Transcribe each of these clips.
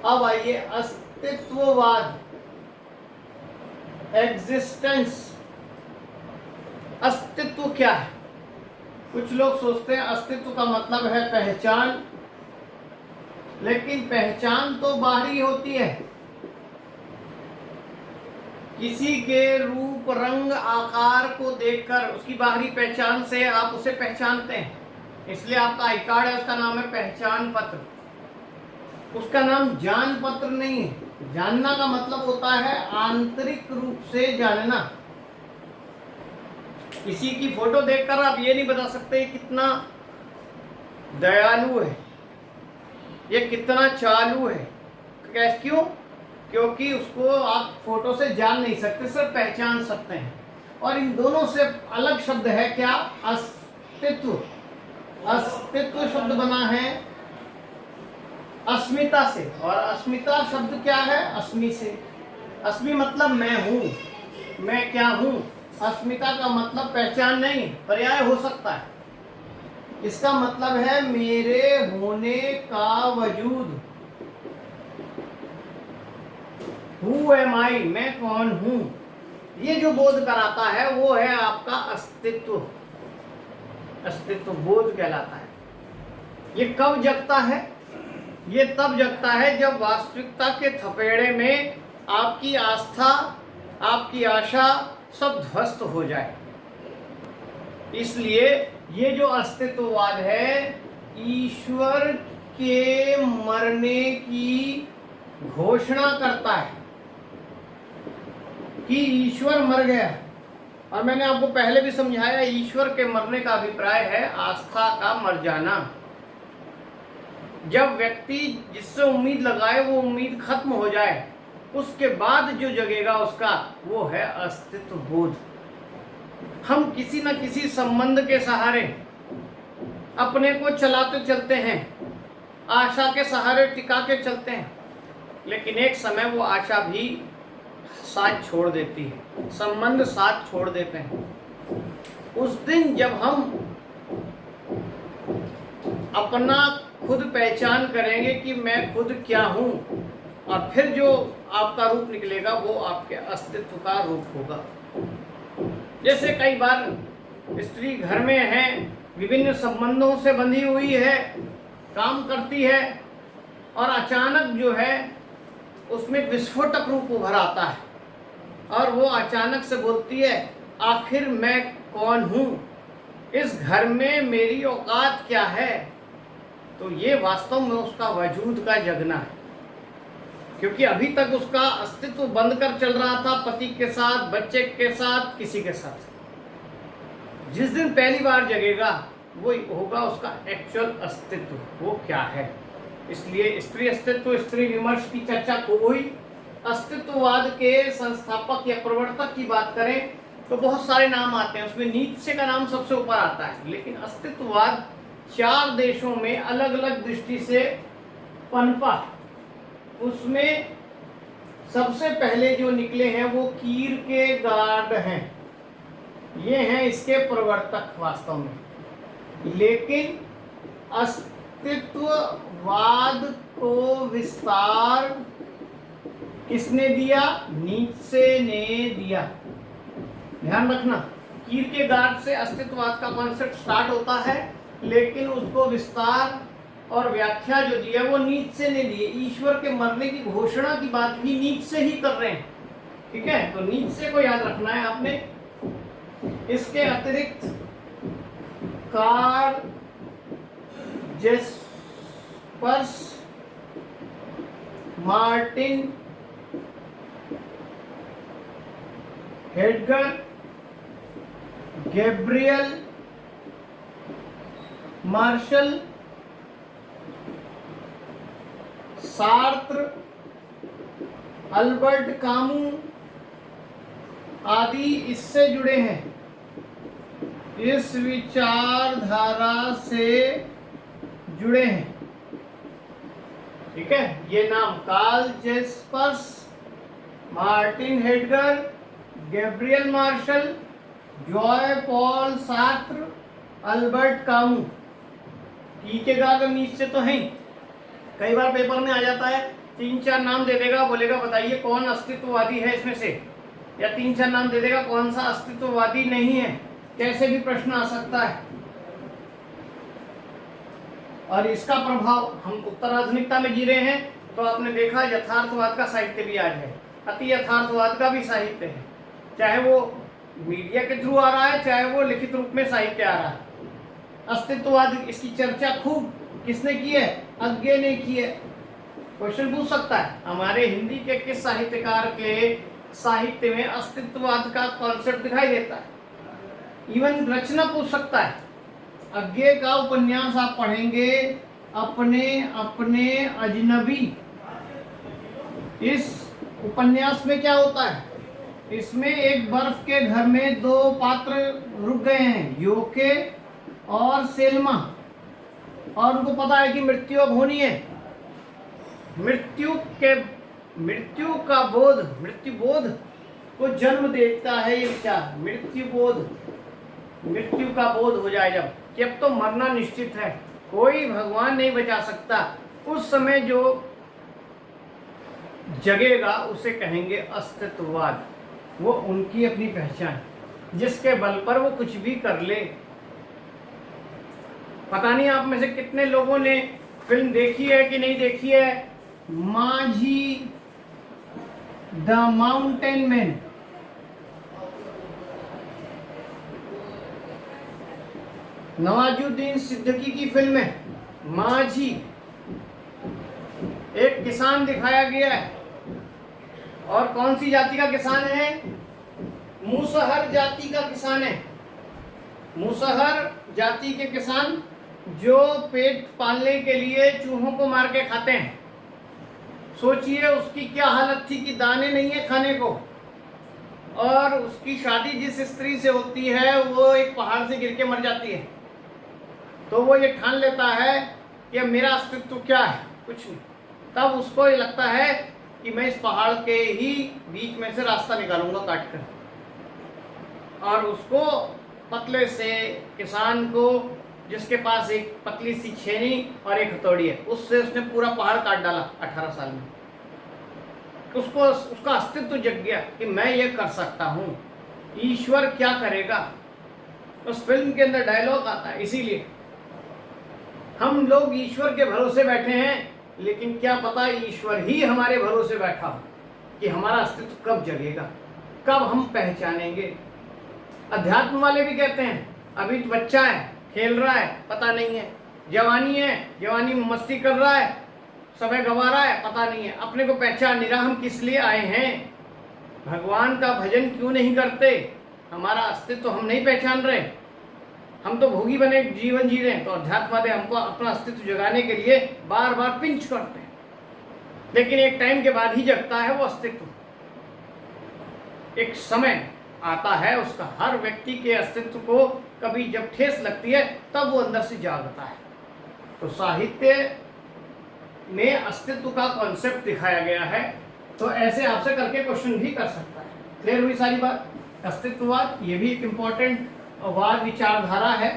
अब आइए अस्तित्ववाद, एग्जिस्टेंस। अस्तित्व क्या है? कुछ लोग सोचते हैं अस्तित्व का मतलब है पहचान, लेकिन पहचान तो बाहरी होती है। किसी के रूप, रंग, आकार को देखकर उसकी बाहरी पहचान से आप उसे पहचानते हैं। इसलिए आपका आई कार्ड है, उसका नाम है पहचान पत्र, उसका नाम जान पत्र नहीं है। जानना का मतलब होता है आंतरिक रूप से जानना। किसी की फोटो देखकर आप ये नहीं बता सकते कितना दयालु है, ये कितना चालू है। क्यों? क्योंकि उसको आप फोटो से जान नहीं सकते, सिर्फ पहचान सकते हैं। और इन दोनों से अलग शब्द है क्या? अस्तित्व। अस्तित्व शब्द बना है अस्मिता से, और अस्मिता शब्द क्या है? अस्मि से। अस्मि मतलब मैं हूं, मैं क्या हूं। अस्मिता का मतलब पहचान नहीं, पर्याय हो सकता है। इसका मतलब है मेरे होने का वजूद। हु एम आई, मैं कौन हूं। ये जो बोध कराता है वो है आपका अस्तित्व। अस्तित्व बोध कहलाता है। ये कब जगता है? ये तब जगता है जब वास्तविकता के थपेड़े में आपकी आस्था, आपकी आशा सब ध्वस्त हो जाए। इसलिए ये जो अस्तित्ववाद है, ईश्वर के मरने की घोषणा करता है कि ईश्वर मर गया। और मैंने आपको पहले भी समझाया, ईश्वर के मरने का अभिप्राय है आस्था का मर जाना। जब व्यक्ति जिससे उम्मीद लगाए वो उम्मीद खत्म हो जाए, उसके बाद जो जगेगा उसका वो है अस्तित्व बोध। हम किसी न किसी संबंध के सहारे अपने को चलाते चलते हैं, आशा के सहारे टिका के चलते हैं, लेकिन एक समय वो आशा भी साथ छोड़ देती है, संबंध साथ छोड़ देते हैं। उस दिन जब हम अपना खुद पहचान करेंगे कि मैं खुद क्या हूं, और फिर जो आपका रूप निकलेगा वो आपके अस्तित्व का रूप होगा। जैसे कई बार स्त्री घर में है, विभिन्न संबंधों से बंधी हुई है, काम करती है, और अचानक जो है उसमें विस्फोटक रूप उभर आता है, और वो अचानक से बोलती है आखिर मैं कौन हूं, इस घर में मेरी औकात क्या है। तो ये वास्तव में उसका वजूद का जगना है, क्योंकि अभी तक उसका अस्तित्व बंद कर चल रहा था पति के साथ, बच्चे के साथ, किसी के साथ। जिस दिन पहली बार जगेगा वो होगा उसका एक्चुअल अस्तित्व, वो क्या है। इसलिए स्त्री अस्तित्व, स्त्री विमर्श की चर्चा को हुई। अस्तित्ववाद के संस्थापक या प्रवर्तक की बात करें तो बहुत सारे नाम आते हैं, उसमें नीत्शे का नाम सबसे ऊपर आता है। लेकिन अस्तित्ववाद 4 देशों में अलग अलग दृष्टि से पनपा। उसमें सबसे पहले जो निकले हैं वो कीरकेगार्ड हैं, ये हैं इसके प्रवर्तक वास्तव में। लेकिन अस्तित्ववाद को विस्तार किसने दिया? नीत्शे ने दिया। ध्यान रखना, कीरकेगार्ड से अस्तित्ववाद का कॉन्सेप्ट स्टार्ट होता है, लेकिन उसको विस्तार और व्याख्या जो दी है वो नीत्शे ने दी है। ईश्वर के मरने की घोषणा की बात भी नीत्शे ही कर रहे हैं, ठीक है। तो नीत्शे को याद रखना है आपने। इसके अतिरिक्त Karl Jaspers, Martin Heidegger, Gabriel Marcel, Sartre, Albert Camus आदि इससे जुड़े हैं, इस विचारधारा से जुड़े हैं, ठीक है। ये नाम Karl Jaspers, Martin Heidegger, Gabriel Marcel, Jean Paul Sartre, Albert Camus. Kierkegaard Nietzsche तो हैं, कई बार पेपर में आ जाता है 3-4 नाम दे देगा, बोलेगा बताइए कौन अस्तित्ववादी है इसमें से, या 3-4 नाम दे देगा कौन सा अस्तित्ववादी नहीं है। कैसे भी प्रश्न आ सकता है। और इसका प्रभाव, हम उत्तर आधुनिकता में जी रहे हैं, तो आपने देखा यथार्थवाद का साहित्य भी आज है, अति यथार्थवाद का भी साहित्य है, चाहे वो मीडिया के थ्रू आ रहा है, चाहे वो लिखित रूप में साहित्य आ रहा है। अस्तित्ववाद, इसकी चर्चा खूब किसने की है? अज्ञे ने की है। क्वेश्चन पूछ सकता है हमारे हिंदी के किस साहित्यकार के साहित्य में अस्तित्ववाद का कॉन्सेप्ट दिखाई देता है। इवन रचना पूछ सकता है। अज्ञे का उपन्यास आप पढ़ेंगे, अपने अपने अजनबी, इस उपन्यास में क्या होता है? इसमें एक बर्फ के घर में 2 पात्र रुक गए हैं, योके और सेल्मा, और उनको पता है कि मृत्यु अब होनी है। मृत्यु का बोध, मृत्यु बोध को जन्म देता है ये विचार, मृत्यु का बोध हो जाए जब, कि अब तो मरना निश्चित है, कोई भगवान नहीं बचा सकता, उस समय जो जगेगा उसे कहेंगे अस्तित्ववाद। वो उनकी अपनी पहचान, जिसके बल पर वो कुछ भी कर ले। पता नहीं आप में से कितने लोगों ने फिल्म देखी है कि नहीं देखी है, माझी the mountain man. Nawazuddin Siddiqui की फिल्म है माझी। एक किसान दिखाया गया है, और कौन सी जाति का किसान है? मूसहर जाति का किसान है। मूसहर जाति के किसान जो पेट पालने के लिए चूहों को मार के खाते हैं। सोचिए उसकी क्या हालत थी कि दाने नहीं है खाने को, और उसकी शादी जिस स्त्री से होती है वो एक पहाड़ से गिर के मर जाती है। तो वो ये ठान लेता है कि अब मेरा अस्तित्व क्या है, कुछ नहीं। तब उसको ये लगता है कि मैं इस पहाड़ के ही बीच में से रास्ता निकालूंगा काट कर, और उसको पतले से किसान को, जिसके पास एक पतली सी छेनी और एक हथौड़ी है, उससे उसने पूरा पहाड़ काट डाला 18 साल में। उसको उसका अस्तित्व जग गया कि मैं ये कर सकता हूँ, ईश्वर क्या करेगा। उस फिल्म के अंदर डायलॉग आता है। इसीलिए हम लोग ईश्वर के भरोसे बैठे हैं, लेकिन क्या पता ईश्वर ही हमारे भरोसे बैठा हो कि हमारा अस्तित्व कब जगेगा, कब हम पहचानेंगे। अध्यात्म वाले भी कहते हैं अभी तो बच्चा है, खेल रहा है, पता नहीं है। जवानी है, जवानी में मस्ती कर रहा है, समय गंवा रहा है, पता नहीं है। अपने को पहचान नहीं रहा हम किस लिए आए हैं, भगवान का भजन क्यों नहीं करते, हमारा अस्तित्व हम नहीं पहचान रहे, हम तो भोगी बने जीवन जी रहे हैं। तो अध्यात्मवादी हमको अपना अस्तित्व जगाने के लिए बार बार पिंच करते हैं, लेकिन एक टाइम के बाद ही जगता है वो अस्तित्व। एक समय आता है उसका, हर व्यक्ति के अस्तित्व को कभी जब ठेस लगती है तब वो अंदर से जागता है। तो साहित्य में अस्तित्व का कॉन्सेप्ट दिखाया गया है। तो ऐसे आपसे करके क्वेश्चन भी कर सकता है। क्लियर हुई सारी बात। अस्तित्ववाद ये भी एक इम्पॉर्टेंट वाद विचारधारा है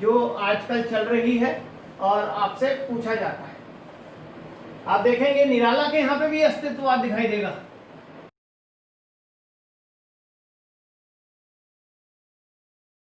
जो आजकल चल रही है और आपसे पूछा जाता है। आप देखेंगे निराला के यहाँ पे भी अस्तित्ववाद दिखाई देगा।